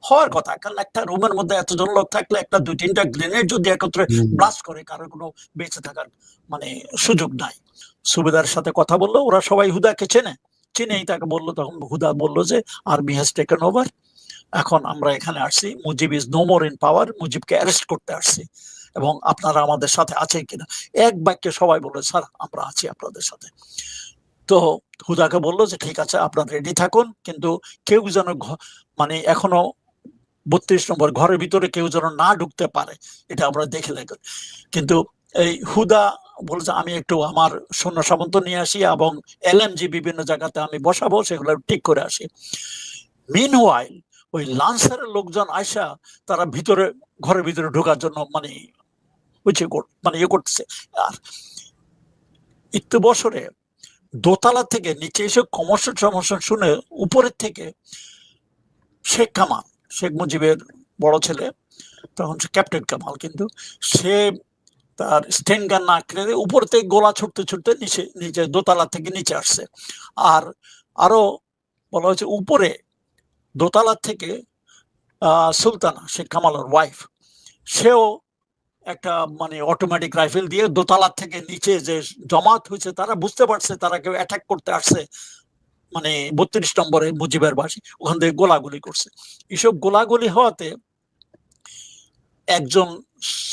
হওয়ার কথা, কারণ একটা রুমের মধ্যে এতজন লোক থাকলে একটা 2-3টা গ্রেনেড যদি একত্রে ব্লাস্ট করে, কারোর কোনো বেঁচে থাকার মানে সুযোগ নাই। সুবেদার সাথে কথা বললো, ওরা সবাই হুদাকে চিনেই তাকে বললো, তখন হুদা বললো যে আর্মি হ্যাজ টেকেন ওভার, এখন আমরা এখানে আসছি, Mujib is no more in power, মুজিবকে অ্যারেস্ট করতে আসছি, এবং আপনারা আমাদের সাথে আছেন কিনা। এক বাক্যে সবাই বললো স্যার আমরা আছি আপনাদের সাথে। তো হুদাকে বললো যে ঠিক আছে আপনারা রেডি থাকুন, কিন্তু কেউ যেন মানে এখনো 32 নম্বর ঘরের ভিতরে কেউ যেন না ঢুকতে পারে, এটা আমরা দেখে লাগবে। কিন্তু এই হুদা বলছে আমি একটু আমার সৈন্য সামন্ত নিয়ে আসি এবং এলএমজি বিভিন্ন জায়গাতে আমি বসাবো, সেগুলো ঠিক করে আসি। মিনওয়াইল ওই লান্সারের লোকজন আয়সা তারা ভিতরে ঘরের ভিতরে ঢোকার জন্য মানে ইয়ে করতেছে। আর একটু বছরে দোতলা থেকে নিচে এসে কমর্শন সমর্শন শুনে উপরের থেকে শেখ কামাল, শেখ মুজিবের বড় ছেলে, তখন সে ক্যাপ্টেন কামাল, কিন্তু সে তার স্টেন গান না কেড়ে উপর থেকে গোলা ছুটতে ছুটতে নিচে দোতলা থেকে নিচে আসছে। আর আরো বলা হয়েছে উপরে দোতলা থেকে সুলতানা, শেখ কামালের ওয়াইফ, সেও একটা মানে অটোমেটিক রাইফেল দিয়ে দোতলা থেকে নিচে যে জমাত হয়েছে তারা বুঝতে পারছে তারা কেউ অ্যাটাক করতে আসছে, মানে 32 নম্বরে মুজিবের বাসী, ওখান থেকে গোলাগুলি করছে। এসব গোলাগুলি হওয়াতে একজন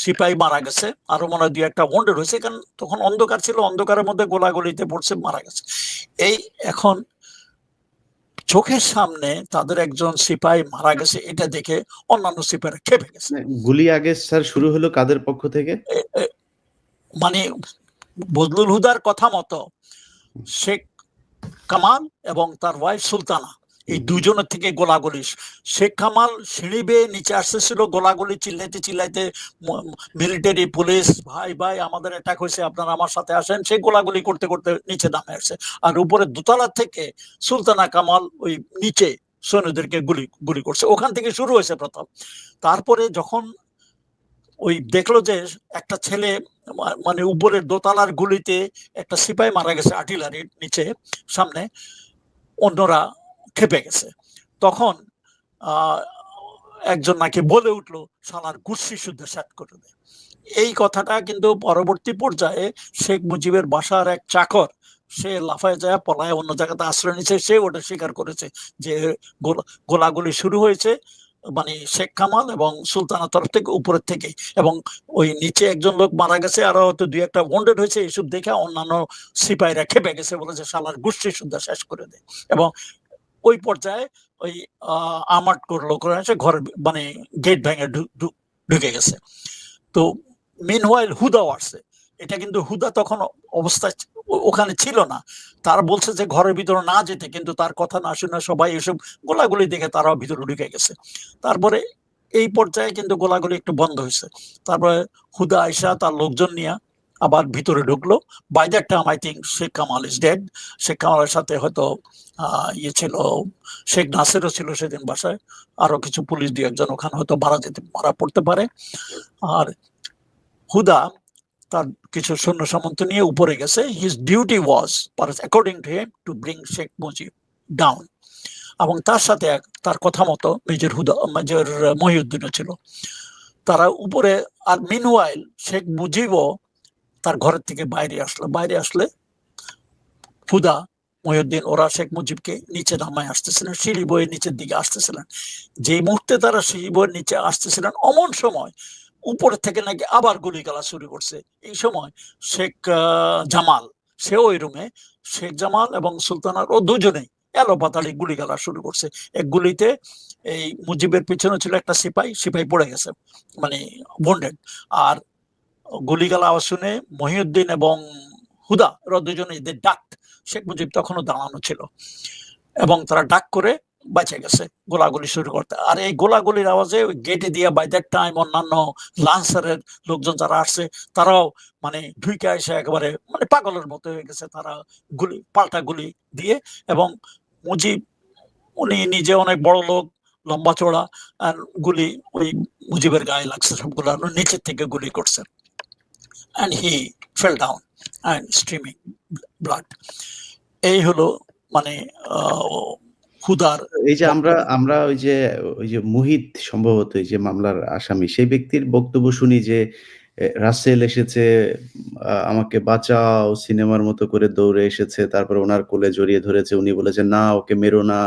সিপাহী মারা গেছে, আরো মনে হয় 2-1টা ওয়ান্ডেড হয়েছে, কারণ তখন অন্ধকার ছিল, অন্ধকারের মধ্যে গোলাগুলিতে পড়ছে, মারা গেছে। এই এখন চোখের সামনে তাদের একজন সিপাহী মারা গেছে, এটা দেখে অন্যান্য সিপাহীরা খেপে গেছে। গুলি আগে স্যার শুরু হলো কাদের পক্ষ থেকে? মানে বজলুল হুদার কথা মতো শেখ কামাল এবং তার ওয়াইফ সুলতানা, এই দুজনের থেকে গোলাগুলি। শেখ কামাল সিঁড়ি বেয়ে নিচে আসতেছিল, গোলাগুলি চিল্লাইতে চিল্লাইতে, মিলিটারি পুলিশ ভাই ভাই আমাদের অ্যাটাক হয়েছে আপনারা আমার সাথে আসেন, সে গোলাগুলি করতে করতে নিচে নামে আসছে। আর উপরে দোতলা থেকে সুলতানা কামাল ওই নিচে সৈন্যদেরকে গুলি করছে, ওখান থেকে শুরু হয়েছে প্রথম। তারপরে যখন ওই দেখলো যে একটা ছেলে মানে উপরের দোতলার গুলিতে একটা সিপাহী মারা গেছে আর্টিলারির নিচে সামনে, অন্যরা খেপে গেছে। তখন একজন নাকি বলে উঠলো শালার গুচ্ছি শুদ্ধ সেট করে দেয়। এই কথাটা কিন্তু পরবর্তী পর্যায়ে শেখ মুজিবের বাসার এক চাকর, সে লাফায় যায় পলায় অন্য জায়গাতে আশ্রয় নিচ্ছে, সে ওটা স্বীকার করেছে যে গোলাগুলি শুরু হয়েছে মানে শেখ কামাল এবং সুলতানার তরফ থেকে, উপরের থেকে, এবং ওই নিচে একজন লোক মারা গেছে, আরো হয়তো 2-1টা ওয়ান্ডেড হয়েছে। এইসব দেখে অন্যান্য সিপাহীরা খেপে গেছে, বলেছে শালার গোষ্ঠী শুদ্ধ শেষ করে দেয়। এবং ওই পর্যায়ে ওই আমাট করলো করে এসে ঘর মানে গেট ভেঙে ঢুকে গেছে। তো মিনওয়াইল হুদাও আসছে, এটা কিন্তু হুদা তখন অবস্থায় ওখানে ছিল না, তারা বলছে যে ঘরের ভিতরে না যেতে, কিন্তু তার কথা না শুনে সবাই এসব গোলাগুলি দেখে তারাও ভিতরে ঢুকে গেছে। তারপরে এই পর্যায়ে কিন্তু গোলাগুলি একটু বন্ধ হয়েছে। তারপরে হুদা আয়সা তার লোকজন নিয়ে আবার ভিতরে ঢুকলো। By that time I think Sheikh Kamal is dead. Sheikh কামালের সাথে হয়তো ইয়ে ছিল, শেখ নাসিরও ছিল সেদিন বাসায়, আরো কিছু পুলিশ 2-1জন ওখানে হয়তো মারা পড়তে পারে। আর হুদা তার কিছু সৈন্য সামন্ত নিয়ে উপরে গেছে। His duty was according to him to bring Sheikh Mujib down, এবং তার সাথে তার কথা মতো মেজর মহিউদ্দিনও ছিল, তারা উপরে। আর মিনওয়াইল শেখ মুজিবও তার ঘরের থেকে বাইরে আসলে হুদা, মহিউদ্দিন ওরা শেখ মুজিবকে নিচে নামায় আসতেছিলেন, সিঁড়ি বয়ে নিচের দিকে আসতেছিলেন। যে মুহূর্তে তারা সিঁড়ি বয়ে নিচে আসতেছিলেন, অমন সময় উপর থেকে নাকি আবার গুলি গালা শুরু করছে। এই সময় শেখ জামাল, সেও ওই রুমে, শেখ জামাল এবং সুলতানার ও দুজনেই এলো পাতালি গুলি গালা শুরু করছে। এক গুলিতে এই মুজিবের পিছনে ছিল একটা সিপাহী পড়ে গেছে, মানে বন্ডেড। আর গুলিগালা আওয়াজ শুনে মহিউদ্দিন এবং হুদা ওরা দুজনেই ডাক, শেখ মুজিব তখনও দাঁড়ানো ছিল, এবং তারা ডাক করে বাঁচে গেছে গোলাগুলি শুরু করতে। আর এই গোলাগুলির আওয়াজে গেটে দিয়ে বাই দ্যাট টাইম অন্যান্য লান্সারের লোকজন যারা আসছে তারাও মানে ঢুকে এসে একেবারে মানে পাগলের মতো হয়ে গেছে, তারা পাল্টা গুলি দিয়ে। এবং মুজিব উনি নিজে অনেক বড় লোক, লম্বা চড়া, আর গুলি ওই মুজিবের গায়ে লাগছে সবগুলো, নিচের থেকে গুলি করছে, and he fell down and streaming blood. এই হলো মানে হুদার এই যে আমরা বক্তব্য। আমরা ওই যে মুহিত সম্ভবত এই যে মামলার আসামি, সেই ব্যক্তির বক্তব্য শুনি যে রাসেল এসেছে, আমাকে বাঁচাও সিনেমার মতো করে দৌড়ে এসেছে। তারপরে উনার কোলে জড়িয়ে ধরেছে। উনি বলেছেন, "না ওকে মেরো না।"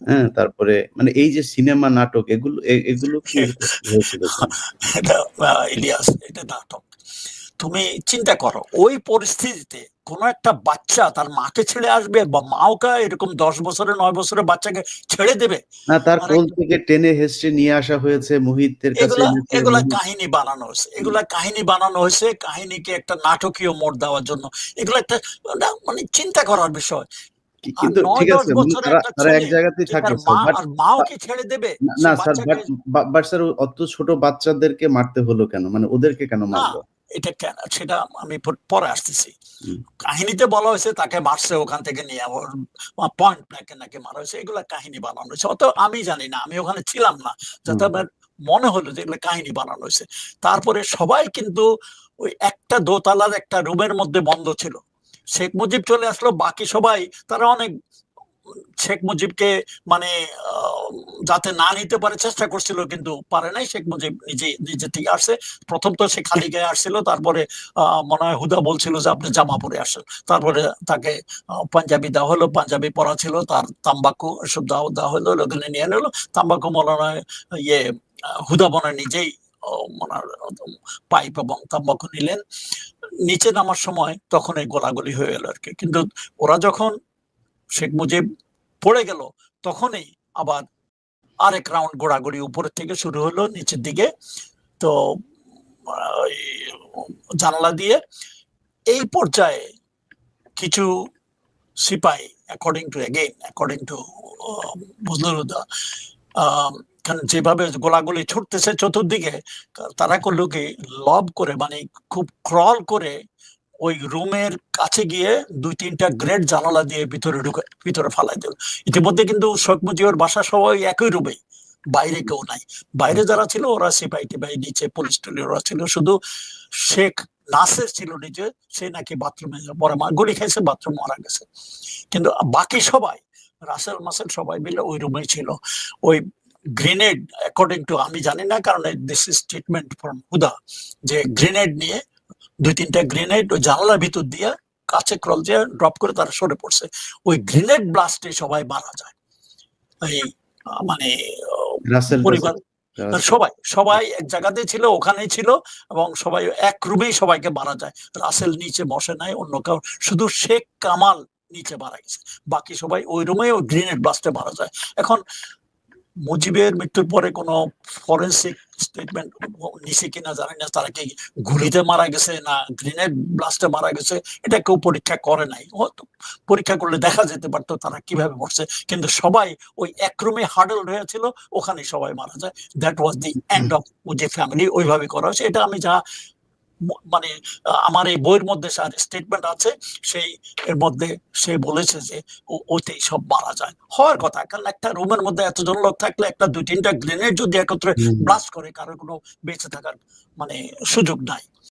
হ্যাঁ? তারপরে মানে এই যে সিনেমা নাটক এগুলো কি হয়েছিল কেন? এটা ইলিয়াস, এটা নাটক। তুমি চিন্তা করো ওই পরিস্থিতিতে কোন একটা বাচ্চা তার মাকে ছেড়ে আসবে, বা মাওকে এরকম 10 বছরের 9 বছরের বাচ্চাকে ছেড়ে দেবে? না, তার আর কোল থেকে টেনে হেঁচড়ে নিয়ে আসা হয়েছে, মুহিতের কাছে এগুলা এনেছে। এগুলা মুহিত কাহিনী বানানো হয়েছে, এগুলা কাহিনী বানানো হয়েছে কাহিনীকে একটা নাটকীয় মোড় দেওয়ার জন্য। এগুলো একটা মানে চিন্তা করার বিষয়। আর কিন্তু ঠিক 9-10 আছে, মানে বছরের তারা একটা তারা এক ছেলে জায়গাতেই কি থাকে তার স্যার। মা বাট আর মাও কি ছেড়ে দেবে না, সে না স্যার, বাচ্চাকে? বাট স্যার অত ছোট বাচ্চাদেরকে মারতে হলো কেন? মানে ওদেরকে কেন না, মারলো? এটা কেন সেটা আমি পরে আসতেছি। হুম, কাহিনীতে বলা হয়েছে তাকে মারছে, ওখান থেকে নিয়ে ওর পয়েন্ট ব্ল্যাঙ্কে নাকি মারা হয়েছে, এগুলা কাহিনী বানানো হয়েছে। অত আমি জানি না, আমি ওখানে ছিলাম না, যাতে হুম। আমার মনে হলো যে এগুলো কাহিনী বানানো হয়েছে। তারপরে সবাই কিন্তু ওই একটা দোতলার একটা রুমের মধ্যে বন্ধ ছিল। শেখ মুজিব চলে আসলো, বাকি সবাই তারা অনেক শেখ মুজিবকে মানে আহ, যাতে না নিতে পারে চেষ্টা করছিল, কিন্তু পারে নাই। শেখ মুজিব নিজে নিজে থেকে আসছে। প্রথম তো সে খালি গায়ে আসছিল, তারপরে মনে হয় হুদা বলছিল যে আপনি জামা পরে আসেন। তারপরে তাকে পাঞ্জাবি দেওয়া হলো, পাঞ্জাবি পরা ছিল, তার তাম্বাকু সব দেওয়া হলো, ওখানে নিয়ে নিলো তাম্বাকু। মনে হয় ইয়ে হুদা মনে হয় নিজেই মনার পাইপ এবং তাম্বাকু নিলেন। নিচে নামার সময় তখন এই গোলাগুলি হয়ে গেল আর কি। কিন্তু ওরা যখন শেখ মুজিব পড়ে গেল, তখনই আবার আরেক রাউন্ড গোড়াগড়ি উপরের থেকে শুরু হলো নিচের দিকে। তো ওই জানালা দিয়ে এই পর্যায়ে কিছু সিপাহী, অ্যাকর্ডিং টু বজলুরুদ্দা, কারণ যেভাবে গোলাগুলি ছুটতেছে চতুর্দিকে, তারা করলো কি লব করে মানে খুব ক্রল করে ওই রুমের কাছে গিয়ে 2-3টা গ্রেট জানালা দিয়ে ভিতরে ফালাই দিল। ইতিমধ্যে কিন্তু শেখ মুজিবের বাসা সবাই একই রুমে, বাইরে কেউ নাই। বাইরে যারা ছিল ওরা সিপাহী টিপাহী, নিচে পুলিশ টুলি ওরা ছিল, শুধু শেখ নাসের ছিল নিচে, সে নাকি বাথরুমে পরে গুলি খাইছে, বাথরুম মারা গেছে। কিন্তু বাকি সবাই রাসেল মাসেল সবাই মিলে ওই রুমে ছিল। ওই গ্রেনেড, অ্যাকর্ডিং টু, আমি জানি না কারণ দিস ইজ স্টেটমেন্ট ফ্রম হুদা, যে গ্রেনেড নিয়ে 2-3টা গ্রেনেড ওই জানালার ভিতর দিয়ে কাছে ক্রল দিয়ে ড্রপ করে তারা সরে পড়ছে। ওই গ্রেনেড ব্লাস্টে সবাই মারা যায়। এই মানে রাসেল পরিবার, টাসেল রাসেল। সবাই সবাই এক জায়গাতেই ছিল, ওখানেই ছিল, এবং সবাই এক রুমেই সবাইকে মারা যায়। রাসেল নিচে বসে নাই, অন্য কেউ, শুধু শেখ কামাল নিচে মারা গেছে। বাকি সবাই ওই রুমে ওই গ্রেনেড ব্লাস্টে মারা যায়। এখন মুজিবের মৃত্যুর পরে কোনো ফরেন্সিক স্টেটমেন্ট নিছে কিনা জানি না, তারা কি গুলিতে মারা গেছে না গ্রেনেড ব্লাস্টে মারা গেছে, এটা কেউ পরীক্ষা করে নাই। হয়তো পরীক্ষা করলে দেখা যেতে পারতো তারা কিভাবে মরছে। কিন্তু সবাই ওই এক রুমে হার্ডল হয়েছিল, ওখানে সবাই মারা যায়। That was the end of Mujib family. ওইভাবে করা হয়েছে, এটা আমি যা মানে আমার এই বইয়ের মধ্যে স্টেটমেন্ট আছে, সেই এর মধ্যে সে বলেছে যে ওতেই সব মারা যায়। হওয়ার কথা, কারণ একটা রুমের মধ্যে এতজন লোক থাকলে একটা 2-3টা গ্রেনেড যদি একত্রে হুম। ব্লাস্ট করে, কারোর কোনো বেঁচে থাকার মানে সুযোগ নাই।